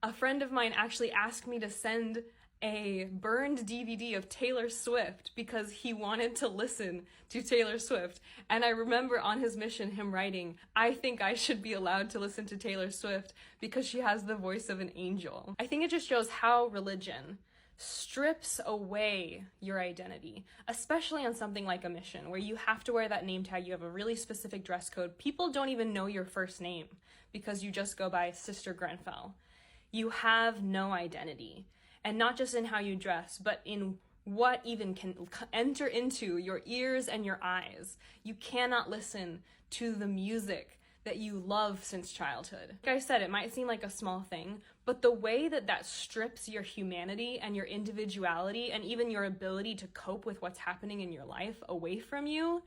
A friend of mine actually asked me to send a burned DVD of Taylor Swift because he wanted to listen to Taylor Swift. And I remember on his mission him writing, "I think I should be allowed to listen to Taylor Swift because she has the voice of an angel." I think it just shows how religion strips away your identity, especially on something like a mission where you have to wear that name tag, you have a really specific dress code. People don't even know your first name because you just go by Sister Grenfell. You have no identity, and not just in how you dress, but in what even can enter into your ears and your eyes. You cannot listen to the music that you love since childhood. Like I said, it might seem like a small thing, but the way that that strips your humanity and your individuality and even your ability to cope with what's happening in your life away from you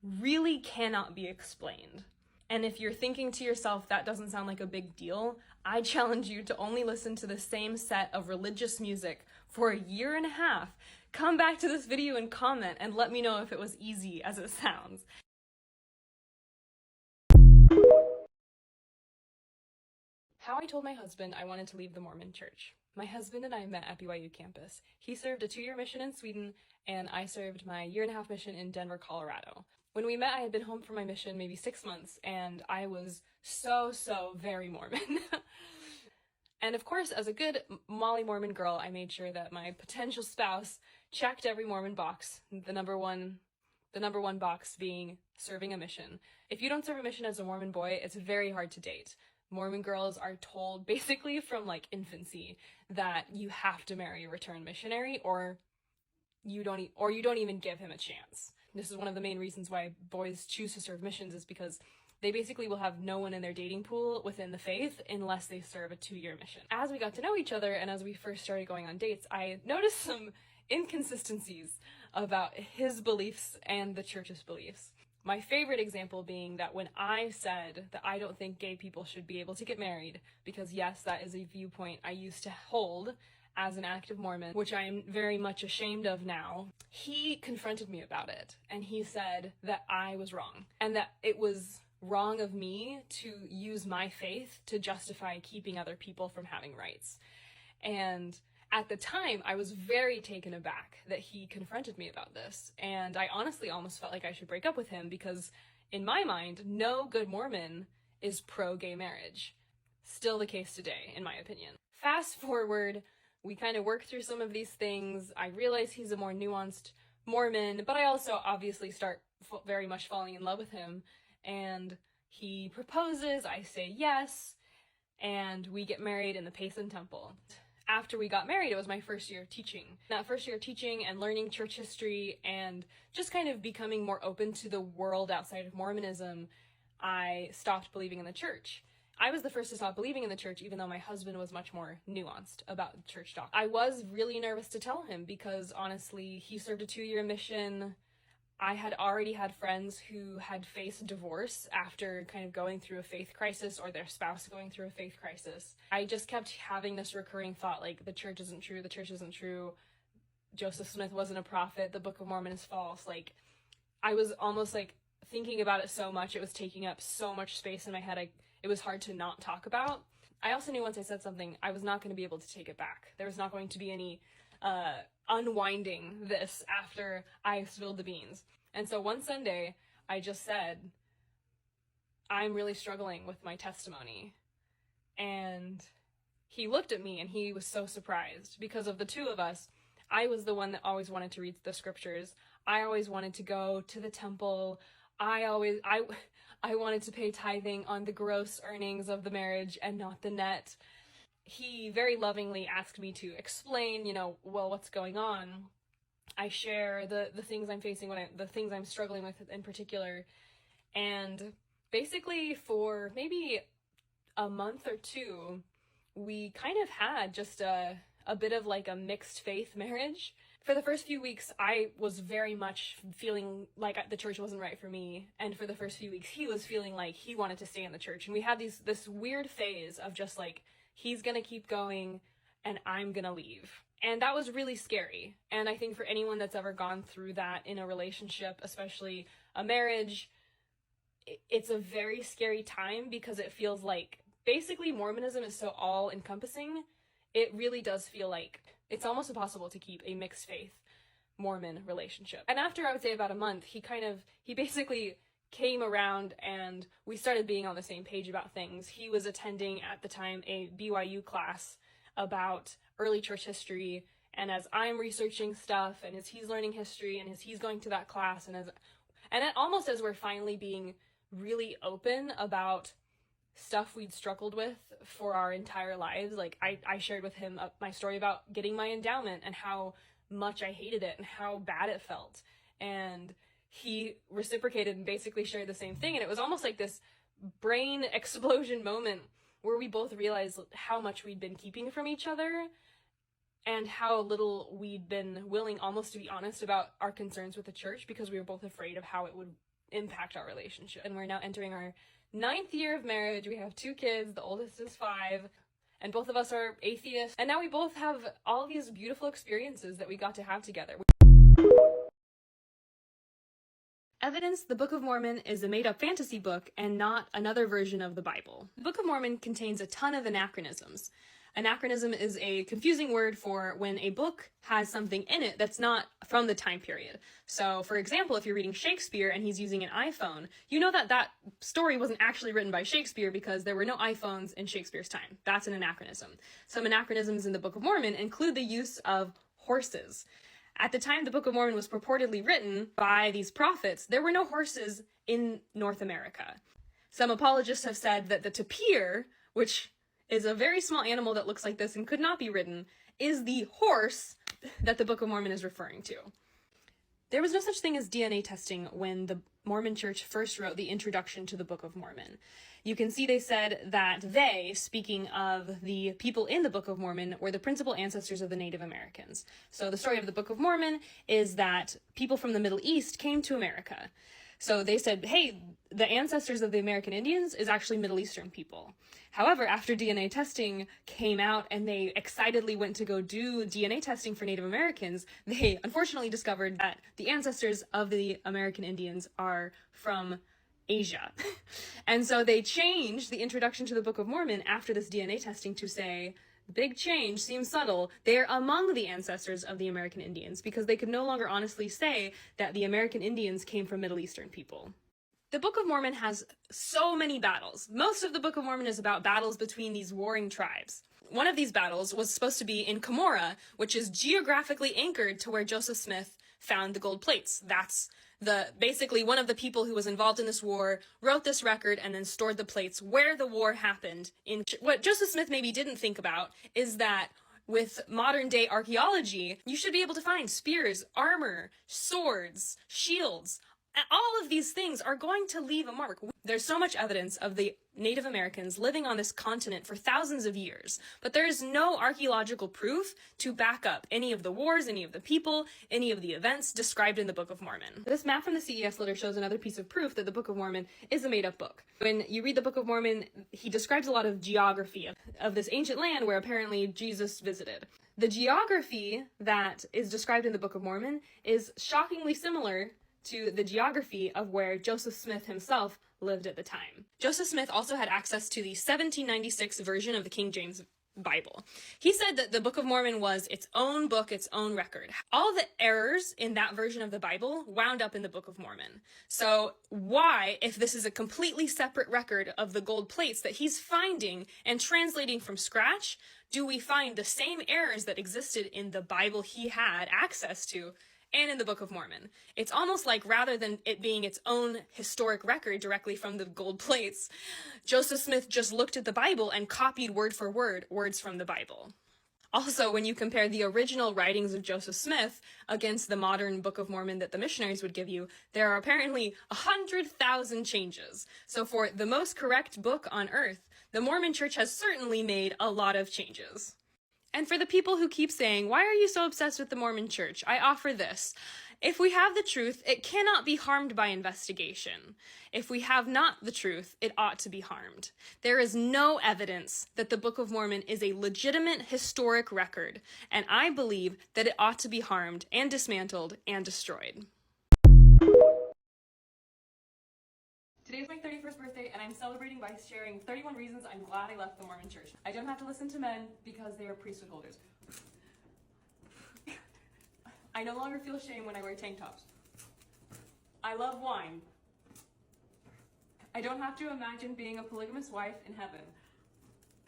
really cannot be explained. And if you're thinking to yourself, that doesn't sound like a big deal, I challenge you to only listen to the same set of religious music for a year and a half. Come back to this video and comment and let me know if it was easy as it sounds. How I told my husband I wanted to leave the Mormon Church. My husband and I met at BYU campus. He served a 2-year mission in Sweden, and I served my 1.5-year mission in Denver, Colorado. When we met, I had been home from my mission maybe 6 months, and I was so very Mormon. And of course, as a good Molly Mormon girl, I made sure that my potential spouse checked every Mormon box, the number one box being serving a mission. If you don't serve a mission as a Mormon boy, it's very hard to date. Mormon girls are told basically from like infancy that you have to marry a returned missionary or you don't even give him a chance. This is one of the main reasons why boys choose to serve missions, is because they basically will have no one in their dating pool within the faith unless they serve a 2-year mission. As we got to know each other and as we first started going on dates, I noticed some inconsistencies about his beliefs and the church's beliefs. My favorite example being that when I said that I don't think gay people should be able to get married, because yes, that is a viewpoint I used to hold as an active Mormon, which I am very much ashamed of now, he confronted me about it, and he said that I was wrong, and that it was wrong of me to use my faith to justify keeping other people from having rights. And At the time, I was very taken aback that he confronted me about this, and I honestly almost felt like I should break up with him because, in my mind, no good Mormon is pro-gay marriage. Still the case today, in my opinion. Fast forward, we kind of work through some of these things. I realize he's a more nuanced Mormon, but I also obviously start very much falling in love with him, and he proposes, I say yes, and we get married in the Payson Temple. After we got married, it was my first year of teaching. That first year of teaching and learning church history and just kind of becoming more open to the world outside of Mormonism, I stopped believing in the church. I was the first to stop believing in the church, even though my husband was much more nuanced about church talk. I was really nervous to tell him because, honestly, he served a 2-year mission. I had already had friends who had faced divorce after kind of going through a faith crisis, or their spouse going through a faith crisis. I just kept having this recurring thought, like, the church isn't true, the church isn't true, Joseph Smith wasn't a prophet, the Book of Mormon is false. Like, I was almost, like, thinking about it so much, it was taking up so much space in my head, it was hard to not talk about. I also knew once I said something, I was not going to be able to take it back. There was not going to be any unwinding this after I spilled the beans. And so one Sunday, I just said, I'm really struggling with my testimony. And he looked at me and he was so surprised because of the two of us. I was the one that always wanted to read the scriptures. I always wanted to go to the temple. I wanted to pay tithing on the gross earnings of the marriage and not the net. He very lovingly asked me to explain, well, what's going on. I share the things I'm facing, the things I'm struggling with in particular. And basically for maybe a month or two, we kind of had just a bit of like a mixed faith marriage. For the first few weeks, I was very much feeling like the church wasn't right for me. And for the first few weeks, he was feeling like he wanted to stay in the church. And we had this weird phase of just like, he's gonna keep going and I'm gonna leave. And that was really scary. And I think for anyone that's ever gone through that in a relationship, especially a marriage, it's a very scary time because it feels like basically Mormonism is so all-encompassing. It really does feel like it's almost impossible to keep a mixed faith Mormon relationship. And after, I would say, about a month, he basically came around and we started being on the same page about things. He was attending at the time a BYU class about early church history, and as I'm researching stuff and as he's learning history and as he's going to that class and almost as we're finally being really open about stuff we'd struggled with for our entire lives. Like I shared with him my story about getting my endowment and how much I hated it and how bad it felt, and he reciprocated and basically shared the same thing. And it was almost like this brain explosion moment where we both realized how much we'd been keeping from each other and how little we'd been willing almost to be honest about our concerns with the church because we were both afraid of how it would impact our relationship. And we're now entering our 9th year of marriage. We have 2 kids, the oldest is 5, and both of us are atheists. And now we both have all these beautiful experiences that we got to have together. Evidence: the Book of Mormon is a made-up fantasy book and not another version of the Bible. The Book of Mormon contains a ton of anachronisms. Anachronism is a confusing word for when a book has something in it that's not from the time period. So, for example, if you're reading Shakespeare and he's using an iPhone, you know that story wasn't actually written by Shakespeare because there were no iPhones in Shakespeare's time. That's an anachronism. Some anachronisms in the Book of Mormon include the use of horses. At the time the Book of Mormon was purportedly written by these prophets, there were no horses in North America. Some apologists have said that the tapir, which is a very small animal that looks like this and could not be ridden, is the horse that the Book of Mormon is referring to. There was no such thing as DNA testing when the Mormon Church first wrote the introduction to the Book of Mormon. You can see they said that they, speaking of the people in the Book of Mormon, were the principal ancestors of the Native Americans. So the story of the Book of Mormon is that people from the Middle East came to America. So they said, hey, the ancestors of the American Indians is actually Middle Eastern people. However, after DNA testing came out and they excitedly went to go do DNA testing for Native Americans, they unfortunately discovered that the ancestors of the American Indians are from Asia. And so they changed the introduction to the Book of Mormon after this DNA testing to say big change seems subtle. They're among the ancestors of the American Indians because they could no longer honestly say that the American Indians came from Middle Eastern people. The Book of Mormon has so many battles. Most of the Book of Mormon is about battles between these warring tribes. One of these battles was supposed to be in Cumorah, which is geographically anchored to where Joseph Smith found the gold plates. That's basically one of the people who was involved in this war wrote this record and then stored the plates where the war happened. What Joseph Smith maybe didn't think about is that with modern day archaeology, you should be able to find spears, armor, swords, shields. All of these things are going to leave a mark. There's so much evidence of the Native Americans living on this continent for thousands of years, but there is no archaeological proof to back up any of the wars, any of the people, any of the events described in the Book of Mormon. This map from the CES letter shows another piece of proof that the Book of Mormon is a made-up book. When you read the Book of Mormon, he describes a lot of geography of this ancient land where apparently Jesus visited. The geography that is described in the Book of Mormon is shockingly similar to the geography of where Joseph Smith himself lived at the time. Joseph Smith also had access to the 1796 version of the King James Bible. He said that the Book of Mormon was its own book, its own record. All the errors in that version of the Bible wound up in the Book of Mormon. So why, if this is a completely separate record of the gold plates that he's finding and translating from scratch, do we find the same errors that existed in the Bible he had access to and in the Book of Mormon? It's almost like rather than it being its own historic record directly from the gold plates, Joseph Smith just looked at the Bible and copied word for word words from the Bible. Also, when you compare the original writings of Joseph Smith against the modern Book of Mormon that the missionaries would give you, there are apparently 100,000 changes. So for the most correct book on earth, the Mormon Church has certainly made a lot of changes. And for the people who keep saying, why are you so obsessed with the Mormon Church? I offer this. If we have the truth, it cannot be harmed by investigation. If we have not the truth, it ought to be harmed. There is no evidence that the Book of Mormon is a legitimate historic record, and I believe that it ought to be harmed and dismantled and destroyed. Today is my 31st birthday, and I'm celebrating by sharing 31 reasons I'm glad I left the Mormon Church. I don't have to listen to men because they are priesthood holders. I no longer feel shame when I wear tank tops. I love wine. I don't have to imagine being a polygamous wife in heaven.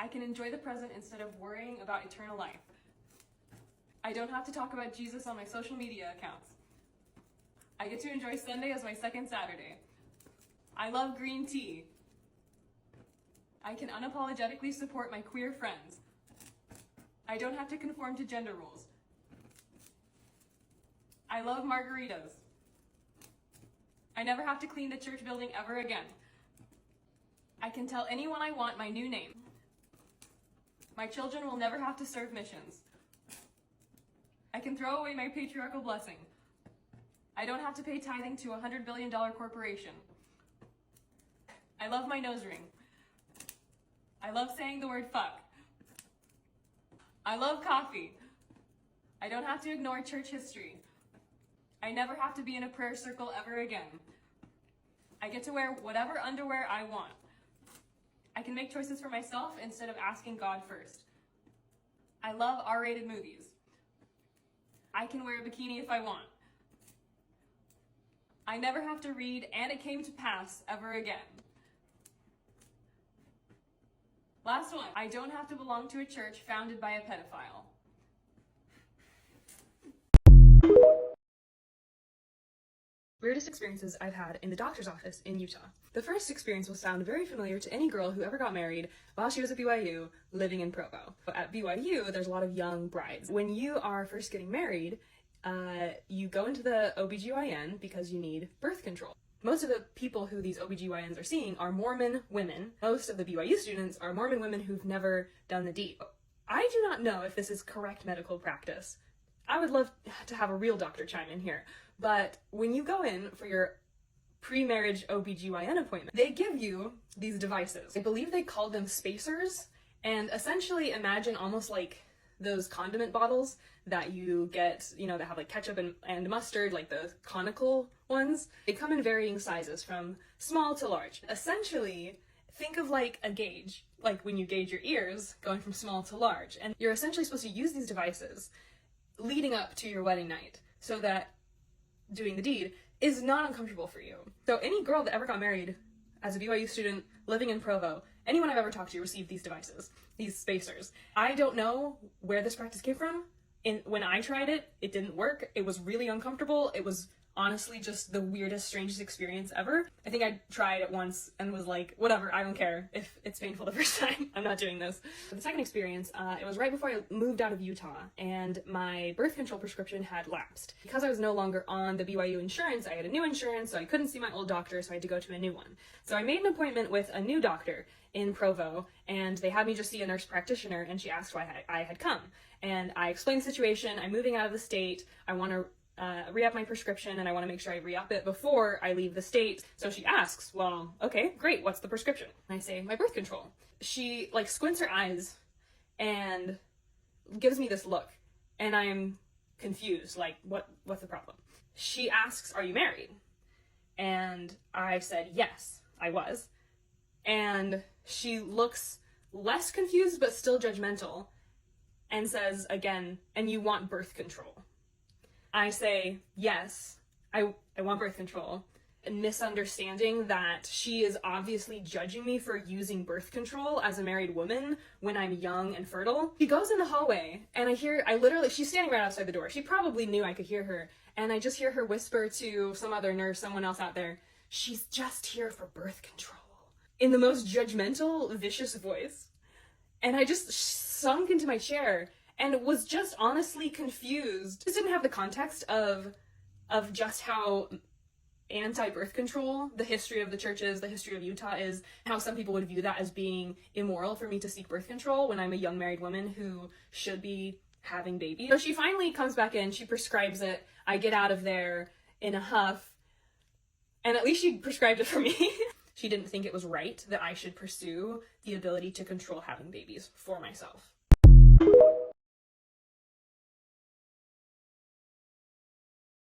I can enjoy the present instead of worrying about eternal life. I don't have to talk about Jesus on my social media accounts. I get to enjoy Sunday as my second Saturday. I love green tea. I can unapologetically support my queer friends. I don't have to conform to gender roles. I love margaritas. I never have to clean the church building ever again. I can tell anyone I want my new name. My children will never have to serve missions. I can throw away my patriarchal blessing. I don't have to pay tithing to a $100 billion corporation. I love my nose ring. I love saying the word fuck. I love coffee. I don't have to ignore church history. I never have to be in a prayer circle ever again. I get to wear whatever underwear I want. I can make choices for myself instead of asking God first. I love R-rated movies. I can wear a bikini if I want. I never have to read "and it came to pass" ever again. Last one, I don't have to belong to a church founded by a pedophile. Weirdest experiences I've had in the doctor's office in Utah. The first experience will sound very familiar to any girl who ever got married while she was at BYU, living in Provo. At BYU, there's a lot of young brides. When you are first getting married, you go into the OBGYN because you need birth control. Most of the people who these OBGYNs are seeing are Mormon women. Most of the BYU students are Mormon women who've never done the deed. I do not know if this is correct medical practice. I would love to have a real doctor chime in here. But when you go in for your pre-marriage OBGYN appointment, they give you these devices. I believe they call them spacers, and essentially imagine almost like those condiment bottles that you get, you know, that have like ketchup and mustard, like the conical ones. They come in varying sizes from small to large. Essentially, think of like a gauge, like when you gauge your ears going from small to large, and you're essentially supposed to use these devices leading up to your wedding night so that doing the deed is not uncomfortable for you. So any girl that ever got married as a BYU student living in Provo, anyone I've ever talked to received these devices, these spacers. I don't know where this practice came from. When I tried it, it didn't work. It was really uncomfortable. It was honestly just the weirdest, strangest experience ever. I think I tried it once and was like, whatever, I don't care if it's painful the first time. I'm not doing this. For the second experience, it was right before I moved out of Utah, and my birth control prescription had lapsed. Because I was no longer on the BYU insurance, I had a new insurance, so I couldn't see my old doctor, so I had to go to a new one. So I made an appointment with a new doctor in Provo, and they had me just see a nurse practitioner, and she asked why I had come. And I explained the situation. I'm moving out of the state. I want to re-up my prescription, and I want to make sure I re-up it before I leave the state. So she asks, well, okay, great, what's the prescription? And I say, my birth control. She like squints her eyes and gives me this look, and I'm confused, like, what's the problem? She asks, are you married? And I said, yes, I was. And she looks less confused but still judgmental and says again, and you want birth control? I say, yes, I want birth control, and misunderstanding that she is obviously judging me for using birth control as a married woman when I'm young and fertile. She goes in the hallway, and she's standing right outside the door. She probably knew I could hear her, and I just hear her whisper to some other nurse, someone else out there, she's just here for birth control, in the most judgmental, vicious voice. And I just sunk into my chair and was just honestly confused. Just didn't have the context of just how anti-birth control the history of the churches, the history of Utah is, how some people would view that as being immoral for me to seek birth control when I'm a young married woman who should be having babies. So she finally comes back in, she prescribes it, I get out of there in a huff, and at least she prescribed it for me. She didn't think it was right that I should pursue the ability to control having babies for myself.